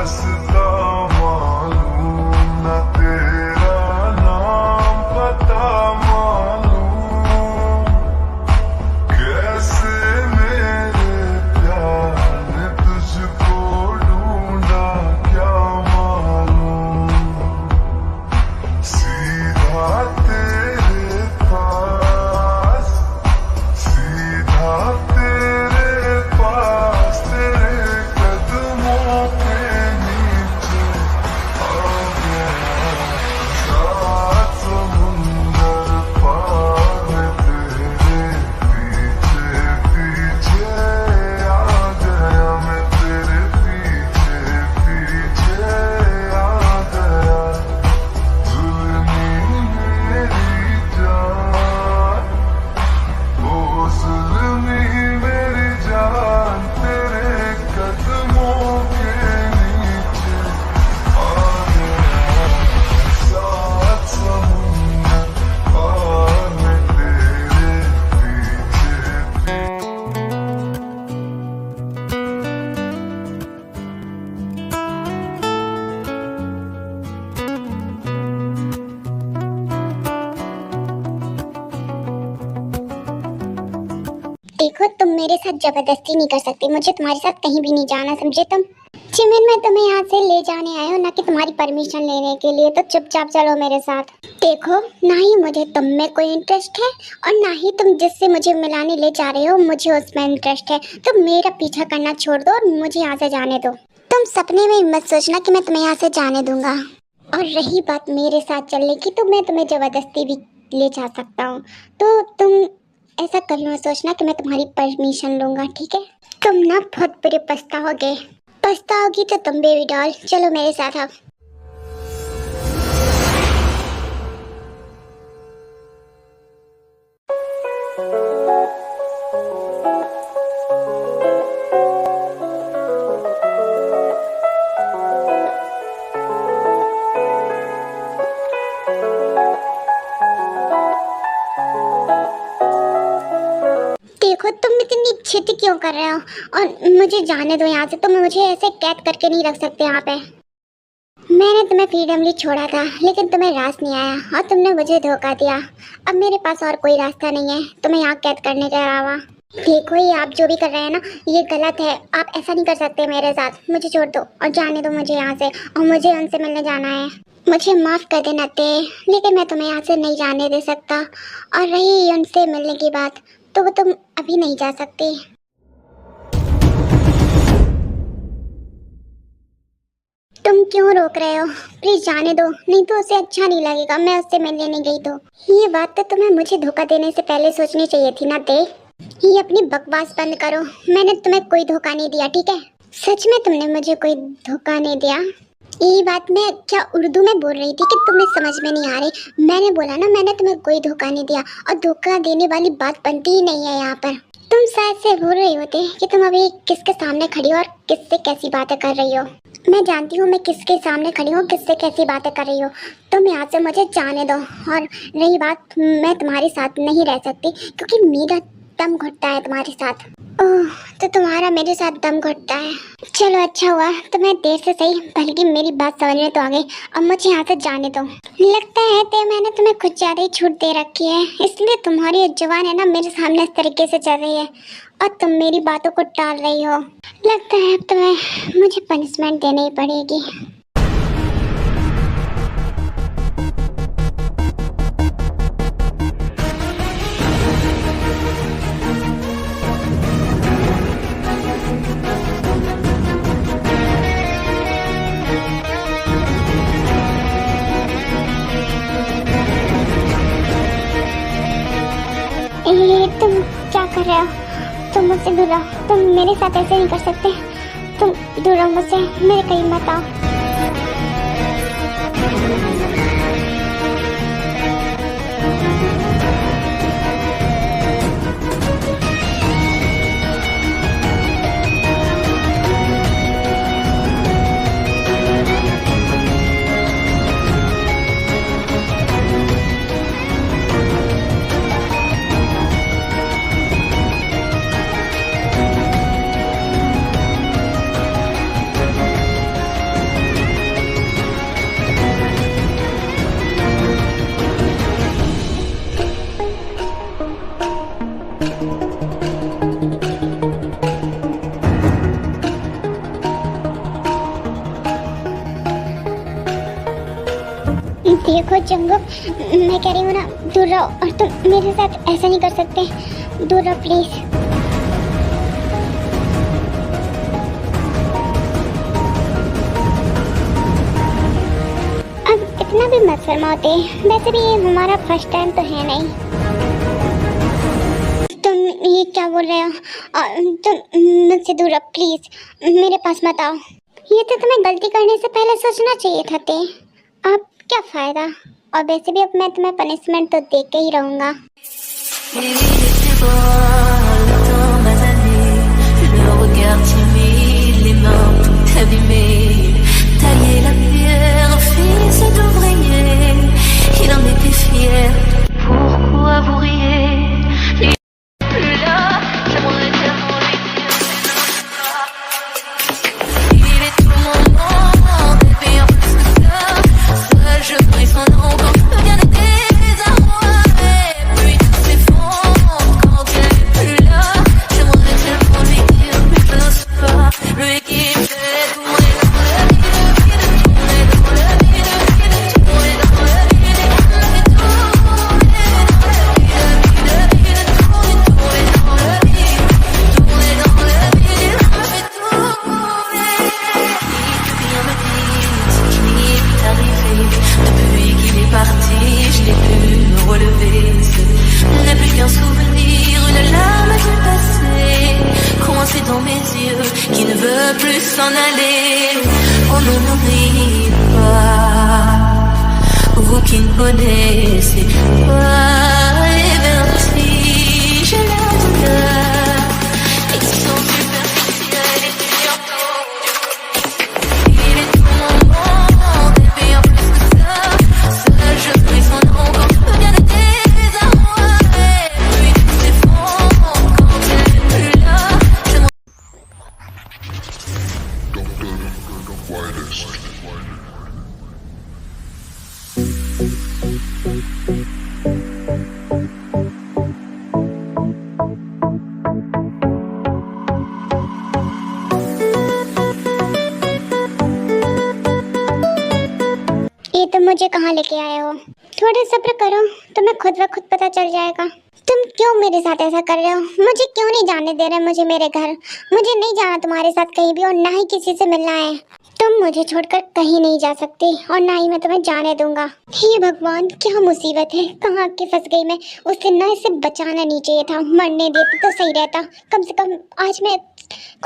रास्ता मालूम न तेरा नाम पता मालूम, कैसे मेरे प्यार ने तुझको ढूंढा क्या मालूम, सीधा तेरे पास, सीधा तेरे पास, तेरे कदमों के नीचे आ गया, सात समुंदर पार में तेरे पीछे पीछे आ गया, मैं तेरे पीछे पीछे आ गया, जुल्मी मेरी जान, ओ जुल्मी मेरी जान, तेरे कदमों के नीचे आ गया, सात समुंदर पार में तेरे पीछे। देखो, तुम मेरे साथ जबरदस्ती नहीं कर सकते, मुझे तुम्हारे साथ कहीं भी नहीं जाना, समझे तुम। चिमिन, मैं तुम्हें यहाँ से ले जाने आया हूँ, ना कि तुम्हारी परमिशन लेने के लिए, तो चुपचाप चलो मेरे साथ। देखो, ना ही मुझे तुम में कोई इंटरेस्ट है और ना ही तुम जिससे मुझे मिलाने ले जा रहे हो मुझे उसमें इंटरेस्ट है, तो मेरा पीछा करना छोड़ दो और मुझे यहाँ से जाने दो। तुम सपने में मत सोचना कि मैं तुम्हें यहाँ से जाने दूंगा। और रही बात मेरे साथ चलने की, तो मैं तुम्हें जबरदस्ती भी ले जा सकता हूँ, तो तुम ऐसा कभी मत सोचना कि मैं तुम्हारी परमिशन लूंगा, ठीक है। तुम ना बहुत बुरे पछताओगी तो तुम बेबी डॉल, चलो मेरे साथ अब। देखो, तुम इतनी जिद क्यों कर रहे हो, और मुझे जाने दो यहाँ से। तुम मुझे ऐसे कैद करके नहीं रख सकते यहाँ पे। मैंने तुम्हें फ्रीडमली छोड़ा था, लेकिन तुम्हें रास नहीं आया और तुमने मुझे धोखा दिया। अब मेरे पास और कोई रास्ता नहीं है तुम्हें यहाँ कैद करने के अलावा। देखो, ये आप जो भी कर रहे हैं ना, ये गलत है। आप ऐसा नहीं कर सकते मेरे साथ। मुझे छोड़ दो और जाने दो मुझे यहाँ से, और मुझे उनसे मिलने जाना है। मुझे माफ़ कर देना ते, लेकिन मैं तुम्हें यहाँ से नहीं जाने दे सकता। और रही उनसे मिलने की बात, तो वो तुम अभी नहीं जा सकती। तुम क्यों रोक रहे हो? प्लीज जाने दो, नहीं तो उसे अच्छा नहीं लगेगा मैं उससे मिलने नहीं गई तो। ये बात तो तुम्हें मुझे धोखा देने से पहले सोचनी चाहिए थी ना ते। ये अपनी बकवास बंद करो, मैंने तुम्हें कोई धोखा नहीं दिया, ठीक है। सच में तुमने मुझे कोई धोखा नहीं दिया। यही बात मैं क्या उर्दू में बोल रही थी कि तुम्हें समझ में नहीं आ रही। मैंने बोला ना, मैंने तुम्हें कोई धोखा नहीं दिया, और धोखा देने वाली बात बनती ही नहीं है यहाँ पर। तुम शायद से भूल रही होते कि तुम अभी किसके सामने खड़ी हो और किससे कैसी बातें कर रही हो। मैं जानती हूँ मैं किसके सामने खड़ी हूँ, किससे कैसी बातें कर रही हो। तुम यहाँ से मुझे जाने दो। और रही बात, मैं तुम्हारे साथ नहीं रह सकती क्योंकि मेरा दम घुटता है तुम्हारे साथ। ओह, तो तुम्हारा मेरे साथ दम घुटता है। चलो, अच्छा हुआ तुम्हें देर से सही, बल्कि मेरी बात समझ में तो आ गई। अब मुझे यहाँ से जाने दो। लगता है ते मैंने तुम्हें कुछ ज्यादा ही छूट दे रखी है, इसलिए तुम्हारी जुबान है ना मेरे सामने इस तरीके से चल रही है और तुम मेरी बातों को टाल रही हो। लगता है अब तुम्हें मुझे पनिशमेंट देनी ही पड़ेगी। ये तुम क्या कर रहे हो? तुम मुझसे दूर रहो, तुम मेरे साथ ऐसे नहीं कर सकते। तुम दूर रहो मुझसे, मेरे करीब मत आओ। देखो जंगुक, मैं कह रही हूँ ना, दूर रहो। और तुम मेरे साथ ऐसा नहीं कर सकते, दूर रहो प्लीज। अब इतना भी मत शर्माते, वैसे भी ये हमारा फर्स्ट टाइम तो है नहीं। तुम ये क्या बोल रहे हो? तुम मुझसे दूर रहो प्लीज, मेरे पास मत आओ। ये तो तुम्हें गलती करने से पहले सोचना चाहिए था ते। अब क्या फायदा? और वैसे भी अब मैं तुम्हें पनिशमेंट तो दे के ही रहूंगा। Il était beau, le temps m'a allé, le regard timide, les mains tout abîmées, tailler la pierre, fils d'ouvrier, il en était fier. Pourquoi vous riez? Il n'est plus là, j'aimerais tellement lui dire que il est tout mon monde, et bien plus que ça, seul je prie son nom quand rien n'était désarroi, et puis tout s'effondre quand elle n'est plus là, j'aimerais tellement lui dire mais je n'ose pas, lui qui fait tourner dans la vide, tourner dans la vide, tourner dans la vide, tourner dans la vide, tourner dans la vide, tourner dans la vide, rien me dit ce qui m'est arrivé. Depuis qu'il est parti, je n'ai pu me relever. Ce n'est plus qu'un souvenir, une larme du passé, coincée dans mes yeux, qui ne veut plus s'en aller. Oh non, n'oublie pas, vous qui ne connaissez pas les vertiges et la douleur, ils sont superficiels et bientôt. Il est tout mon monde, et bien plus que ça, seul je prie son nom quand rien ne désarroi, et puis tout s'effondre quand elle n'est plus là, j'aimerais ये तुम मुझे कहाँ लेके आए हो? थोड़ा सब्र करो, तुम्हें खुद ब खुद पता चल जाएगा। तुम क्यों मेरे साथ ऐसा कर रहे हो? मुझे क्यों नहीं जाने दे रहे मुझे मेरे घर? मुझे नहीं जाना तुम्हारे साथ कहीं भी, और ना ही किसी से मिलना है। तुम मुझे छोड़कर कहीं नहीं जा सकती, और ना ही मैं तुम्हें जाने दूंगा। हे भगवान, क्या मुसीबत है, कहाँ के फंस गई मैं। उस दिन ना इसे बचाना नहीं चाहिए था, मरने देती तो सही रहता। कम से कम आज मैं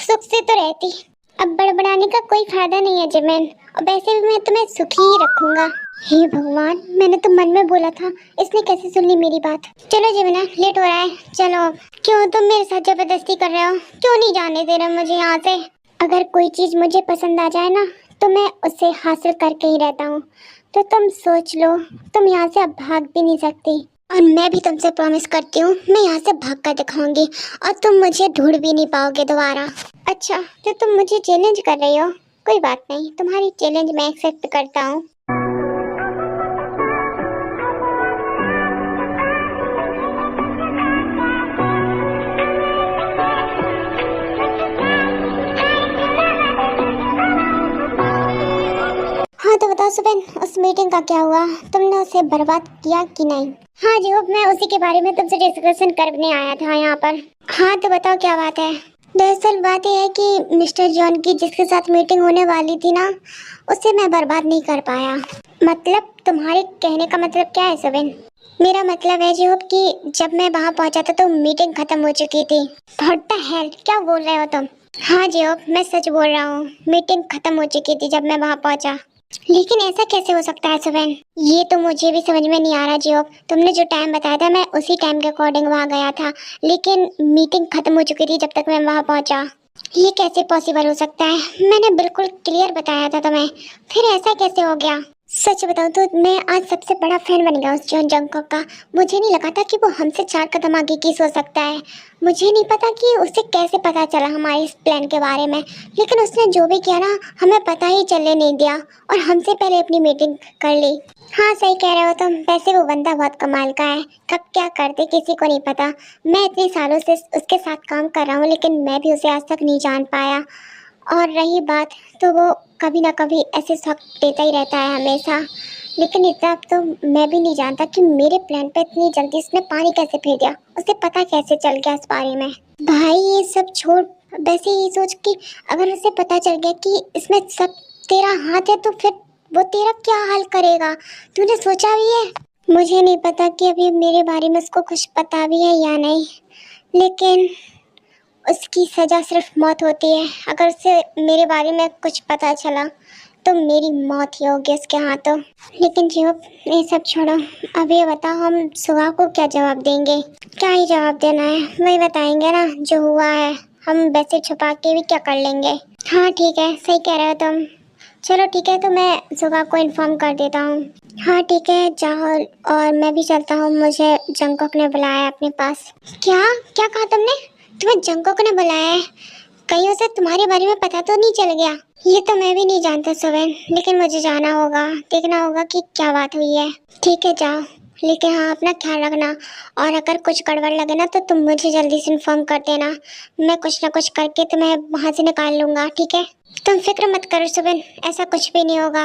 सुख से तो रहती। अब बड़बड़ाने का कोई फायदा नहीं है जिमिन, और वैसे भी मैं तुम्हें सुखी ही रखूंगा। हे भगवान, मैंने तो मन में बोला था, इसने कैसे सुन ली मेरी बात। चलो जिमिना, लेट हो रहा है, चलो अब। क्यों तुम मेरे साथ जबरदस्ती कर रहे हो? क्यों नहीं जाने दे रहे मुझे यहाँ से? अगर कोई चीज़ मुझे पसंद आ जाए ना, तो मैं उसे हासिल करके ही रहता हूँ। तो तुम सोच लो, तुम यहाँ से अब भाग भी नहीं सकती। और मैं भी तुमसे प्रॉमिस करती हूँ, मैं यहाँ से भाग कर दिखाऊंगी, और तुम मुझे ढूंढ भी नहीं पाओगे दोबारा। अच्छा, तो तुम मुझे चैलेंज कर रही हो? कोई बात नहीं, तुम्हारी चैलेंज मैं एक्सेप्ट करता हूँ। हाँ तो बताओ सुबेन, उस मीटिंग का क्या हुआ? तुमने उसे बर्बाद किया कि नहीं? हाँ जी, मैं उसी के बारे में तुमसे डिस्कशन करने आया था यहाँ पर। हाँ तो बताओ क्या बात है? दरअसल बात यह है कि मिस्टर जॉन की जिसके साथ मीटिंग होने वाली थी ना, उसे मैं बर्बाद नहीं कर पाया। मतलब तुम्हारे कहने का मतलब क्या है सुबेन? मेरा मतलब है जी कि जब मैं वहाँ पहुँचा था तो मीटिंग खत्म हो चुकी थी। व्हाट द हेल, क्या बोल रहे हो तुम? हाँ जी, मैं सच बोल रहा हूँ, मीटिंग खत्म हो चुकी थी जब मैं वहाँ पहुँचा। लेकिन ऐसा कैसे हो सकता है सुबेन? ये तो मुझे भी समझ में नहीं आ रहा जियोब। तुमने जो टाइम बताया था मैं उसी टाइम के अकॉर्डिंग वहाँ गया था, लेकिन मीटिंग खत्म हो चुकी थी जब तक मैं वहाँ पहुँचा। ये कैसे पॉसिबल हो सकता है? मैंने बिल्कुल क्लियर बताया था तुम्हें, फिर ऐसा कैसे हो गया? सच बताऊं तो मैं आज सबसे बड़ा फैन बन गया उस जॉन जंगकुक का। मुझे नहीं लगा था कि वो हमसे 4 कदम आगे की सोच सकता है। मुझे नहीं पता कि उसे कैसे पता चला हमारे इस प्लान के बारे में, लेकिन उसने जो भी किया ना, हमें पता ही चलने नहीं दिया और हमसे पहले अपनी मीटिंग कर ली। हाँ सही कह रहे हो तुम, वैसे वो बंदा बहुत कमाल का है, कब क्या करते किसी को नहीं पता। मैं इतने सालों से उसके साथ काम कर रहा हूँ, लेकिन मैं भी उसे आज तक नहीं जान पाया। और रही बात, तो वो कभी ना कभी ऐसे शक देता ही रहता है हमेशा। लेकिन इतना तो मैं भी नहीं जानता कि मेरे प्लान पे इतनी जल्दी उसने पानी कैसे फेर दिया, उसे पता कैसे चल गया इस बारे में। भाई ये सब छोड़, वैसे ये सोच कि अगर उसे पता चल गया कि इसमें सब तेरा हाथ है तो फिर वो तेरा क्या हाल करेगा, तूने सोचा भी है? मुझे नहीं पता कि अभी मेरे बारे में उसको कुछ पता भी है या नहीं, लेकिन उसकी सज़ा सिर्फ मौत होती है। अगर उसे मेरे बारे में कुछ पता चला तो मेरी मौत ही होगी उसके हाथों। लेकिन जियो ये सब छोड़ो, अब ये बताओ हम सुहा को क्या जवाब देंगे? क्या ही जवाब देना है, वही बताएंगे ना जो हुआ है। हम वैसे छुपा के भी क्या कर लेंगे। हाँ ठीक है, सही कह रहे हो तुम। चलो ठीक है, तो मैं सुहा को इन्फॉर्म कर देता हूँ। हाँ ठीक है, जाओ और मैं भी चलता हूँ, मुझे जंगकोक ने बुलाया है अपने पास। क्या क्या कहा तुमने? तुम्हें जंगकोक ने बुलाया है? कहीं उसे तुम्हारे बारे में पता तो नहीं चल गया? ये तो मैं भी नहीं जानता सुवेन, लेकिन मुझे जाना होगा, देखना होगा कि क्या बात हुई है। ठीक है जाओ, लेकिन हाँ अपना ख्याल रखना, और अगर कुछ गड़बड़ लगे ना तो तुम मुझे जल्दी से इन्फॉर्म कर देना। मैं कुछ ना कुछ करके तुम्हें वहाँ से निकाल लूँगा, ठीक है? तुम फिक्र मत करो सुवेन, ऐसा कुछ भी नहीं होगा।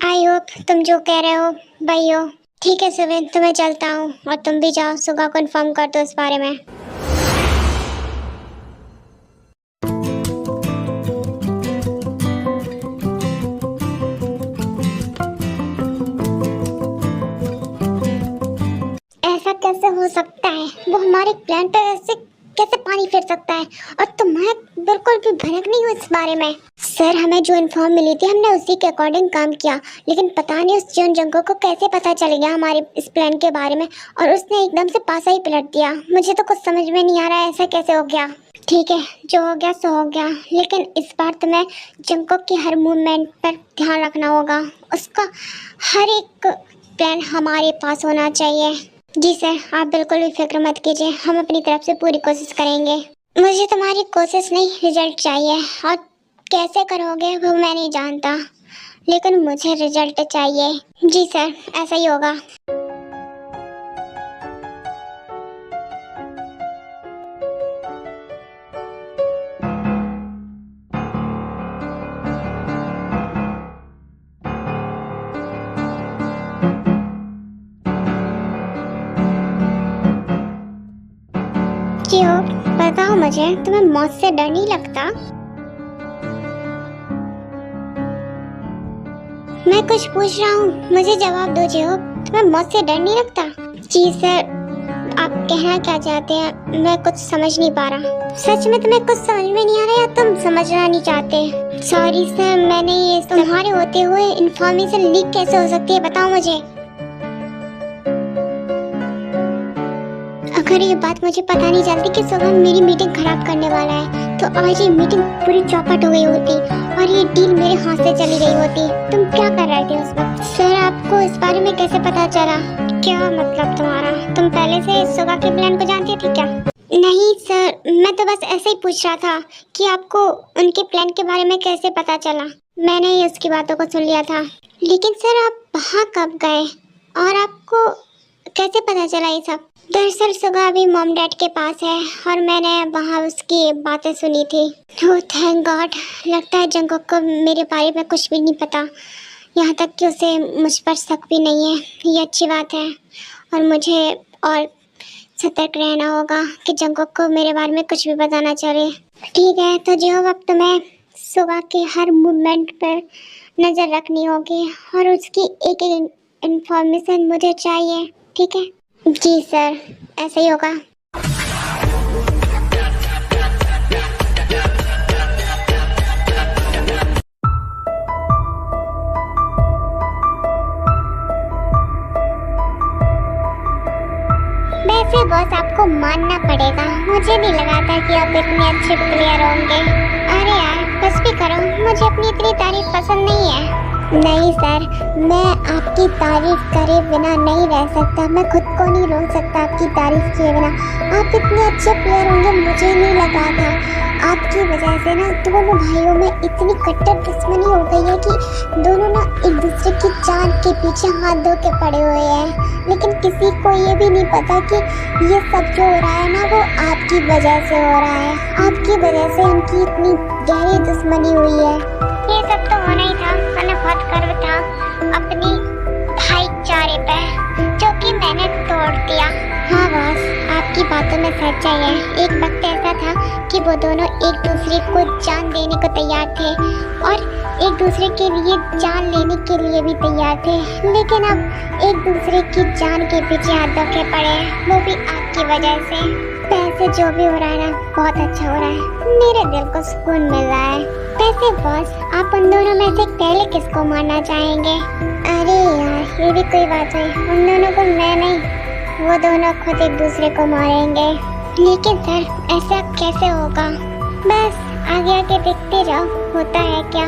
आई होप तुम जो कह रहे हो वही हो। ठीक है सुवेन, तो मैं चलता हूँ और तुम भी जाओ, सुगा को इन्फॉर्म कर दो इस बारे में। ऐसा कैसे हो सकता है? वो हमारे प्लान पे ऐसे कैसे पानी फेर सकता है? और तुम्हें बिल्कुल भी भनक नहीं हुई इस बारे में? सर हमें जो इन्फॉर्म मिली थी हमने उसी के अकॉर्डिंग काम किया, लेकिन पता नहीं उस जॉन जंगो को कैसे पता चल गया हमारे इस प्लान के बारे में, और उसने एकदम से पासा ही पलट दिया। मुझे तो कुछ समझ में नहीं आ रहा है ऐसा कैसे हो गया। ठीक है, जो हो गया सो हो गया, लेकिन इस बार तुम्हें जंगो की हर मूवमेंट पर ध्यान रखना होगा। उसका हर एक प्लान हमारे पास होना चाहिए। जी सर, आप बिल्कुल भी फिक्र मत कीजिए, हम अपनी तरफ से पूरी कोशिश करेंगे। मुझे तुम्हारी कोशिश नहीं, रिजल्ट चाहिए, और कैसे करोगे वो मैं नहीं जानता, लेकिन मुझे रिजल्ट चाहिए। जी सर, ऐसा ही होगा। जियो, बताओ मुझे, तुम्हें मौत से डर नहीं लगता? मैं कुछ पूछ रहा हूँ, मुझे जवाब दो जियो, तुम्हें मौत से डर नहीं लगता? जी सर, आप कहना क्या चाहते हैं? मैं कुछ समझ नहीं पा रहा। सच में तुम्हें कुछ समझ में नहीं आ रहा या तुम समझना नहीं चाहते? सॉरी सर, मैंने ये तुम्हारे होते हुए इन्फॉर्मेशन लीक कैसे हो सकती है, बताओ मुझे। अगर ये बात मुझे पता नहीं चलती कि सुगम मेरी मीटिंग खराब करने वाला है, तो आज ये मीटिंग पूरी चौपट हो गई होती और ये डील मेरे हाथ से चली गई होती। तुम क्या कर रहे थे उस वक्त? सर, आपको इस बारे में कैसे पता चला? क्या मतलब तुम्हारा? तुम पहले से सुगा के प्लान को जानती थी क्या? नहीं सर, मैं तो बस ऐसे ही पूछ रहा था कि आपको उनके प्लान के बारे में कैसे पता चला। मैंने ही उसकी बातों को सुन लिया था। लेकिन सर, आप वहाँ कब गए और आपको कैसे पता चला ये सब? दरअसल सुगा अभी मॉम डैड के पास है और मैंने वहाँ उसकी बातें सुनी थी। ओह थैंक गॉड, लगता है जंगकोक को मेरे बारे में कुछ भी नहीं पता, यहाँ तक कि उसे मुझ पर शक भी नहीं है। ये अच्छी बात है, और मुझे और सतर्क रहना होगा कि जंगकोक को मेरे बारे में कुछ भी पता ना चले। ठीक है, तो जो अब तुम्हें सुगा के हर मूवमेंट पर नज़र रखनी होगी और उसकी एक एक इन्फॉर्मेशन मुझे चाहिए, ठीक है? जी सर, ऐसा ही होगा। वैसे बॉस आपको मानना पड़ेगा, मुझे नहीं लगा था कि आप इतने अच्छे प्लेयर होंगे। अरे यार बस भी करो, मुझे अपनी इतनी तारीफ पसंद नहीं है। नहीं सर, मैं आपकी तारीफ करे बिना नहीं रह सकता, मैं खुद को नहीं रोक सकता आपकी तारीफ किए बिना। आप इतने अच्छे प्लेयर होंगे मुझे नहीं लगा था। आपकी वजह से ना दोनों भाइयों में इतनी कट्टर दुश्मनी हो गई है कि दोनों ना एक दूसरे की जान के पीछे हाथ धो के पड़े हुए हैं, लेकिन किसी को ये भी नहीं पता कि ये सब जो हो रहा है ना वो आपकी वजह से हो रहा है। आपकी वजह से उनकी इतनी गहरी दुश्मनी हुई है। ये सब तो होना ही था, हमें बहुत गर्व था अपनी भाई दूसरे को जान देने को तैयार थे और एक दूसरे के लिए जान लेने के लिए भी तैयार थे, लेकिन अब एक दूसरे की जान के पीछे हाथ धोखे पड़े हैं, वो भी आपकी वजह से। पैसे जो भी हो रहा है ना, बहुत अच्छा हो रहा है, मेरे दिल को सुकून मिल रहा है। वैसे बॉस, आप उन दोनों में से पहले किसको मारना चाहेंगे? अरे यार, ये भी कोई बात हुई, उन दोनों को मैं नहीं, वो दोनों खुद एक दूसरे को मारेंगे। लेकिन सर, ऐसा कैसे होगा? बस आगे आगे देखते जाओ, होता है क्या।